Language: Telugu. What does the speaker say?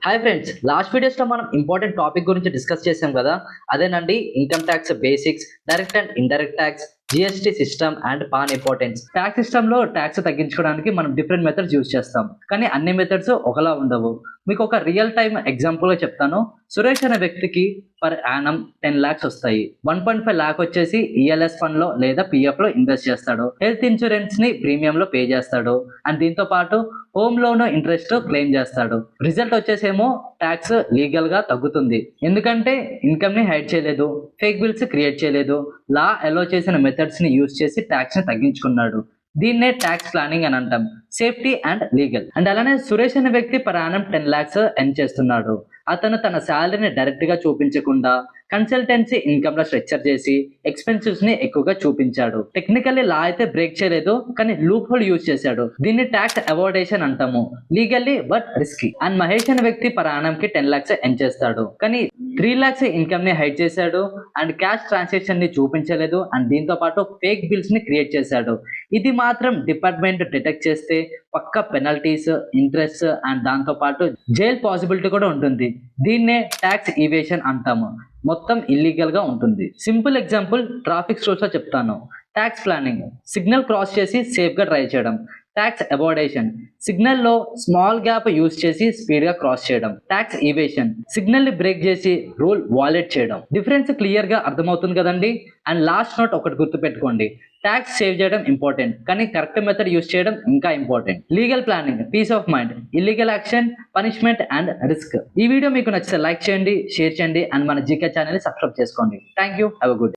హాయ్ ఫ్రెండ్స్, లాస్ట్ వీడియోస్ లో మనం ఇంపార్టెంట్ టాపిక్ గురించి డిస్కస్ చేసాం కదా. అదేనండి income tax basics, direct and indirect tax, GST system and pan importance. Tax system లో ట్యాక్స్ తగ్గించుకోవడానికి మనం డిఫరెంట్ మెథడ్స్ యూజ్ చేస్తాం, కానీ అన్ని మెథడ్స్ ఒకలా ఉండవు. మీకు ఒక రియల్ టైమ్ ఎగ్జాంపుల్ గా చెప్తాను. సురేష్ అనే వ్యక్తికి పర్ యానం 10 lakhs వస్తాయి. 1.5 lakh వచ్చేసి ఈఎల్ఎస్ ఫండ్ లో లేదా పిఎఫ్ లో ఇన్వెస్ట్ చేస్తాడు. హెల్త్ ఇన్సూరెన్స్ ని ప్రీమియం లో పే చేస్తాడు. అండ్ దీంతో పాటు హోమ్ లోన్ ఇంట్రెస్ట్ క్లెయిమ్ చేస్తాడు. రిజల్ట్ వచ్చేసేమో ట్యాక్స్ లీగల్ గా తగ్గుతుంది, ఎందుకంటే ఇన్కమ్ ని హైడ్ చేయలేదు, ఫేక్ బిల్స్ క్రియేట్ చేయలేదు, లా అలో చేసిన మెథడ్స్ ని యూజ్ చేసి ట్యాక్స్ ని తగ్గించుకున్నాడు. దీన్నే ట్యాక్స్ ప్లానింగ్ అని అంటాం. Safety and legal. అండ్ అలానే సురేష్ అనే వ్యక్తి పర్ యానం 10 lakhs ఎర్న్ చేస్తున్నాడు. అతను తన శాలరీని డైరెక్ట్ గా చూపించకుండా కన్సల్టెన్సీ ఇన్కమ్ లో స్ట్రక్చర్ చేసి ఎక్స్పెన్సెస్ ని ఎక్కువగా చూపించాడు. టెక్నికల్లీ లా అయితే బ్రేక్ చేయలేదు, కానీ లూప్ హోల్ యూజ్ చేశాడు. దీన్ని ట్యాక్స్ అవాయిడేషన్ అంటాము, legally but risky. And Mahesh అనే వ్యక్తి పర్ యానం కి 10 lakhs ఎర్న్ చేస్తాడు, కానీ 3 lakhs ఇన్కమ్ ని హైడ్ చేశాడు అండ్ క్యాష్ ట్రాన్సాక్షన్ ని చూపించలేదు. అండ్ దీంతో పాటు ఫేక్ బిల్స్ ని క్రియేట్ చేశాడు. ఇది మాత్రం డిపార్ట్మెంట్ డిటెక్ట్ చేస్తే పక్క పెనల్టీస్, ఇంట్రెస్ట్ అండ్ దాంతో పాటు జైల్ పాసిబిలిటీ కూడా ఉంటుంది. దీన్నే ట్యాక్స్ ఈవేషన్ అంటాము. మొత్తం ఇల్లీగల్ గా ఉంటుంది. సింపుల్ ఎగ్జాంపుల్ ట్రాఫిక్ రూల్స్ లో చెప్తాను. ట్యాక్స్ ప్లానింగ్, సిగ్నల్ క్రాస్ చేసి సేఫ్ గా డ్రైవ్ చేయడం. ట్యాక్స్ అవాయిడేషన్, సిగ్నల్ లో స్మాల్ గ్యాప్ యూజ్ చేసి స్పీడ్ గా క్రాస్ చేయడం. ట్యాక్స్ ఈవేషన్, సిగ్నల్ ని బ్రేక్ చేసి రూల్ వాలెట్ చేయడం. డిఫరెన్స్ క్లియర్ గా అర్థమవుతుంది కదండి. అండ్ లాస్ట్ నోట్ ఒకటి గుర్తుపెట్టుకోండి, ట్యాక్స్ సేవ్ చేయడం ఇంపార్టెంట్, కానీ కరెక్ట్ మెథడ్ యూజ్ చేయడం ఇంకా important. Legal planning, peace of mind. Illegal action, punishment and risk. ఈ వీడియో మీకు నచ్చితే లైక్ చేయండి, షేర్ చేయండి అండ్ మన జీకే ఛానల్ ని సబ్స్క్రైబ్ చేసుకోండి. Thank you. Have a good day.